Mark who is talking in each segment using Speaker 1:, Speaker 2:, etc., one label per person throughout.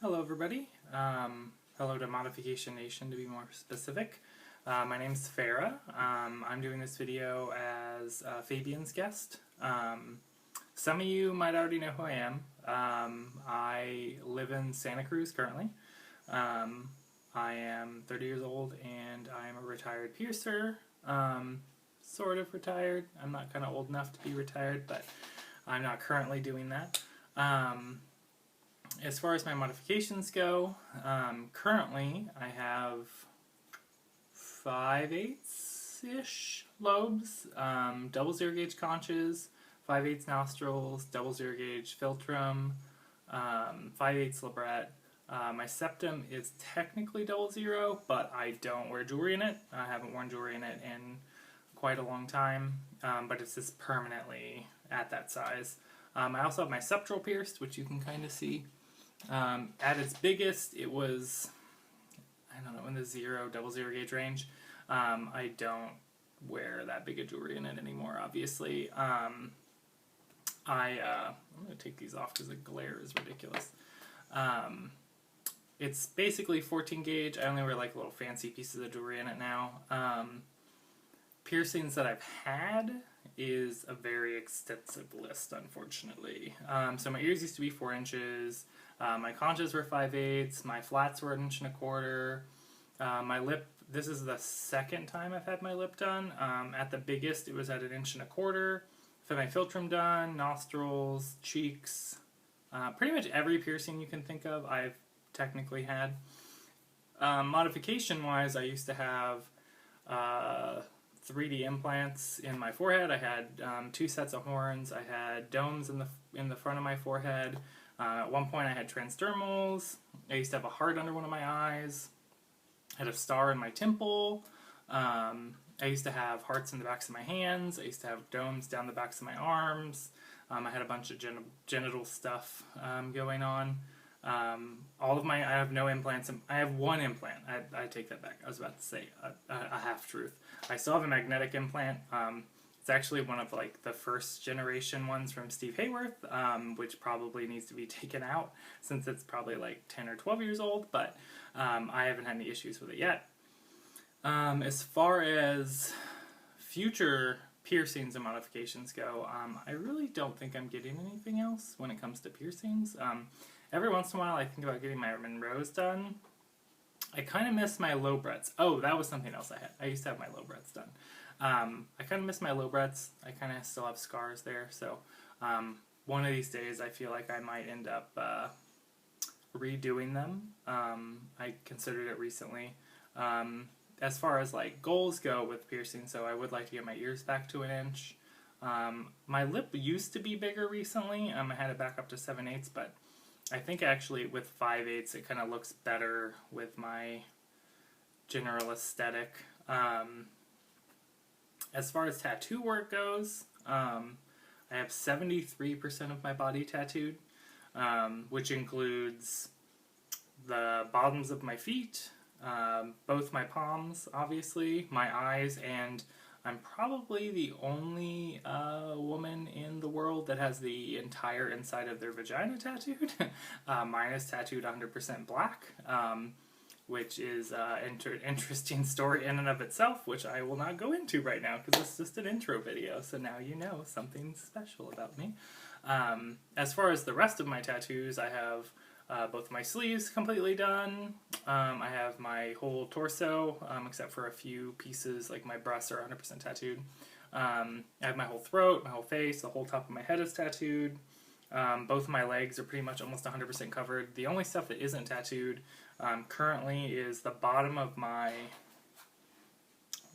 Speaker 1: Hello everybody. Hello to Modification Nation to be more specific. My name's Farrah. I'm doing this video as Fabian's guest. Some of you might already know who I am. I live in Santa Cruz currently. I am 30 years old and I am a retired piercer. Sort of retired. I'm not kind of old enough to be retired, but I'm not currently doing that. As far as my modifications go, currently I have 5/8-ish lobes, double zero gauge conches, 5/8 nostrils, double zero gauge philtrum, 5/8 labret. My septum is technically double zero, but I don't wear jewelry in it. I haven't worn jewelry in it in quite a long time, but it's just permanently at that size. I also have my septral pierced, which you can kind of see. At its biggest, it was, I don't know, in the double zero gauge range. I don't wear that big of jewelry in it anymore, obviously. I'm going to take these off because the glare is ridiculous. It's basically 14 gauge. I only wear like little fancy pieces of jewelry in it now. Piercings that I've had is a very extensive list, unfortunately. So my ears used to be 4 inches. My conches were 5/8, my flats were 1.25 inches. My lip, this is the second time I've had my lip done. At the biggest, it was at 1.25 inches. I've had my philtrum done, nostrils, cheeks, pretty much every piercing you can think of I've technically had. Modification-wise, I used to have 3D implants in my forehead. I had 2 sets of horns. I had domes in the front of my forehead. At one point I had transdermals. I used to have a heart under one of my eyes. I had a star in my temple. I used to have hearts in the backs of my hands. I used to have domes down the backs of my arms. I had a bunch of genital stuff going on. I have no implants. I have one implant. I take that back. I was about to say a half-truth. I still have a magnetic implant. It's actually one of like the first generation ones from Steve Hayworth, which probably needs to be taken out since it's probably like 10 or 12 years old, but I haven't had any issues with it yet. As far as future piercings and modifications go, I really don't think I'm getting anything else when it comes to piercings. Every once in a while I think about getting my Monroe's done. I kind of miss my lobrets. Oh, that was something else I had. I used to have my lobrets done. I kind of miss my lobrets. I kind of still have scars there, so one of these days I feel like I might end up redoing them. I considered it recently. As far as like goals go with piercing, so I would like to get my ears back to 1 inch. My lip used to be bigger recently. I had it back up to 7/8, but I think actually with 5/8 it kind of looks better with my general aesthetic. As far as tattoo work goes, I have 73% of my body tattooed, which includes the bottoms of my feet, both my palms, obviously, my eyes, and I'm probably the only woman in the world that has the entire inside of their vagina tattooed. Mine is tattooed 100% black, which is an interesting story in and of itself, which I will not go into right now because it's just an intro video, so now you know something special about me. As far as the rest of my tattoos, I have both my sleeves completely done. I have my whole torso, except for a few pieces, like my breasts are 100% tattooed. I have my whole throat, my whole face, the whole top of my head is tattooed. Both of my legs are pretty much almost 100% covered. The only stuff that isn't tattooed currently is the bottom of my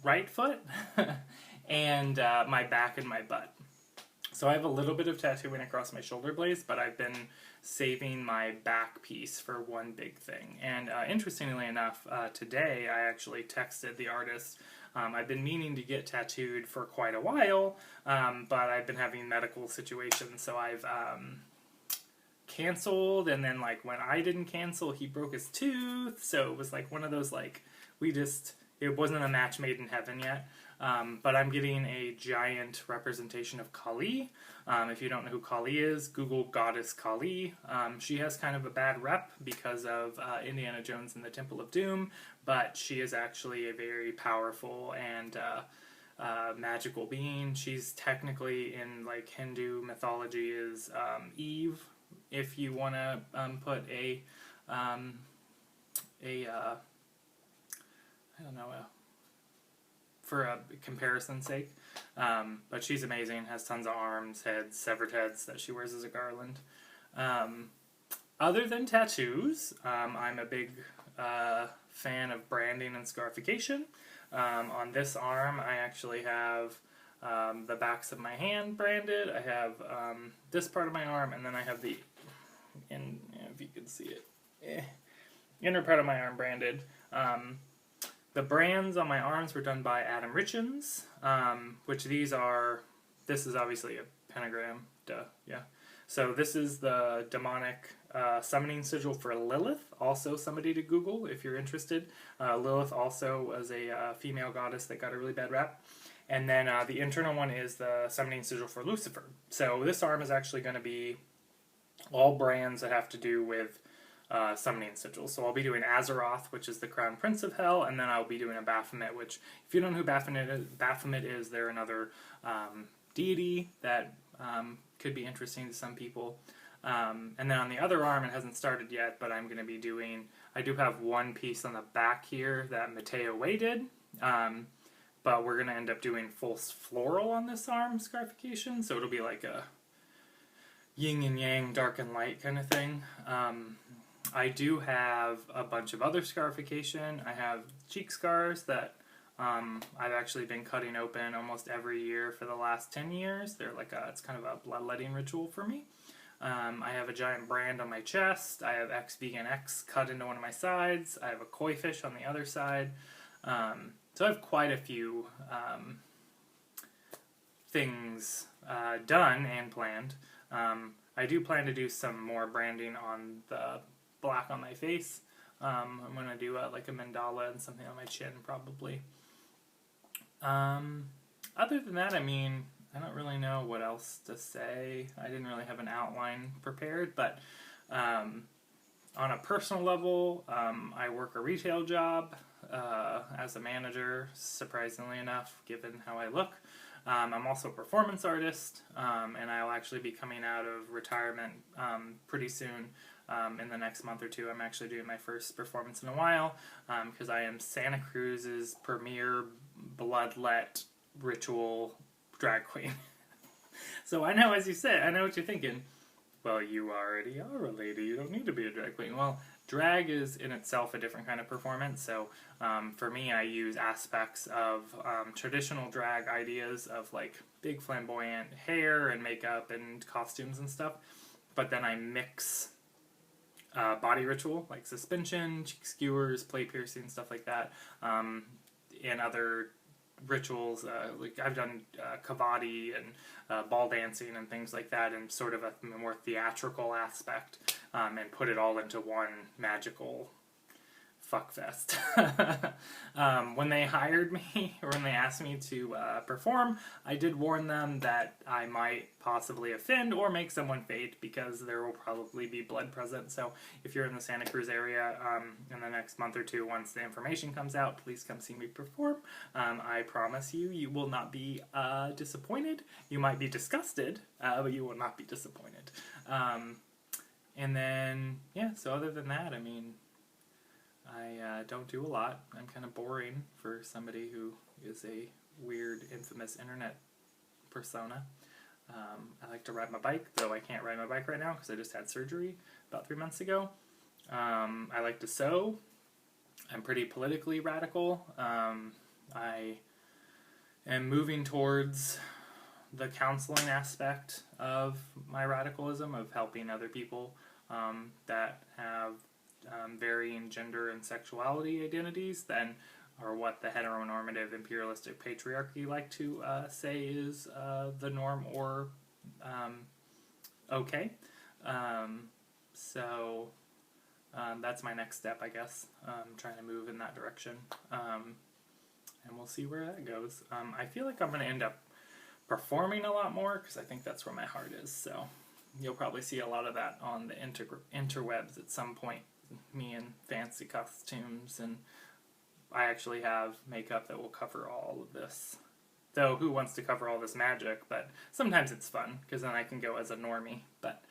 Speaker 1: right foot and my back and my butt. So I have a little bit of tattooing across my shoulder blades, but I've been saving my back piece for one big thing. And interestingly enough, today I actually texted the artist. I've been meaning to get tattooed for quite a while, but I've been having medical situations, so I've canceled, and then like when I didn't cancel, he broke his tooth, so it was like one of those like, it wasn't a match made in heaven yet. But I'm getting a giant representation of Kali. If you don't know who Kali is, Google Goddess Kali. She has kind of a bad rep because of Indiana Jones and the Temple of Doom, but she is actually a very powerful and magical being. She's technically, in like Hindu mythology, is Eve. If you want to put a I don't know, for a comparison's sake. But she's amazing, has tons of arms, heads, severed heads that she wears as a garland. Other than tattoos, I'm a big fan of branding and scarification. On this arm, I actually have the backs of my hand branded. I have this part of my arm, and then I have the, if you can see it, inner part of my arm branded. The brands on my arms were done by Adam Richens, which this is obviously a pentagram, duh, yeah. So this is the demonic summoning sigil for Lilith, also somebody to Google if you're interested. Lilith also was a female goddess that got a really bad rap. And then the internal one is the summoning sigil for Lucifer. So this arm is actually going to be all brands that have to do with summoning sigils. So I'll be doing Azeroth, which is the crown prince of hell, and then I'll be doing a Baphomet, which, if you don't know who Baphomet is, they're another deity that could be interesting to some people. And then on the other arm, it hasn't started yet, but I'm going to be doing, I do have one piece on the back here that Mateo Way did, but we're going to end up doing full floral on this arm scarification, so it'll be like a yin and yang, dark and light kind of thing. I do have a bunch of other scarification. I have cheek scars that I've actually been cutting open almost every year for the last 10 years. They're like it's kind of a bloodletting ritual for me. I have a giant brand on my chest. I have X Vegan X cut into one of my sides. I have a koi fish on the other side. So I have quite a few things done and planned. I do plan to do some more branding on the black on my face. I'm going to do like a mandala and something on my chin probably. Other than that, I mean, I don't really know what else to say. I didn't really have an outline prepared, but on a personal level, I work a retail job as a manager, surprisingly enough, given how I look. I'm also a performance artist, and I'll actually be coming out of retirement pretty soon. In the next month or two, I'm actually doing my first performance in a while, because I am Santa Cruz's premier bloodlet ritual drag queen. So I know, as you said, I know what you're thinking. Well, you already are a lady. You don't need to be a drag queen. Well, drag is in itself a different kind of performance. So for me, I use aspects of traditional drag ideas of like big flamboyant hair and makeup and costumes and stuff. But then I mix body ritual, like suspension, cheek skewers, plate piercing, stuff like that, and other rituals. Like I've done kavadi and ball dancing and things like that, in sort of a more theatrical aspect, and put it all into one magical fuckfest. When they hired me, or when they asked me to perform, I did warn them that I might possibly offend or make someone faint, because there will probably be blood present. So if you're in the Santa Cruz area in the next month or two, once the information comes out, please come see me perform. I promise you, you will not be disappointed. You might be disgusted, but you will not be disappointed. And then, yeah, so other than that, I mean, I don't do a lot. I'm kind of boring for somebody who is a weird, infamous internet persona. I like to ride my bike, though I can't ride my bike right now because I just had surgery about 3 months ago. I like to sew. I'm pretty politically radical. I am moving towards the counseling aspect of my radicalism, of helping other people that have varying gender and sexuality identities than or what the heteronormative imperialistic patriarchy like to say is the norm or okay. So that's my next step, I guess. I'm trying to move in that direction. and we'll see where that goes. I feel like I'm going to end up performing a lot more because I think that's where my heart is. So you'll probably see a lot of that on the interwebs at some point. Me in fancy costumes, and I actually have makeup that will cover all of this. Though who wants to cover all this magic? But sometimes it's fun because then I can go as a normie. But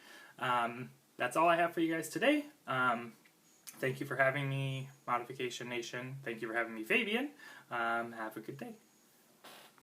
Speaker 1: that's all I have for you guys today. Thank you for having me, Modification Nation. Thank you for having me, Fabian. Have a good day.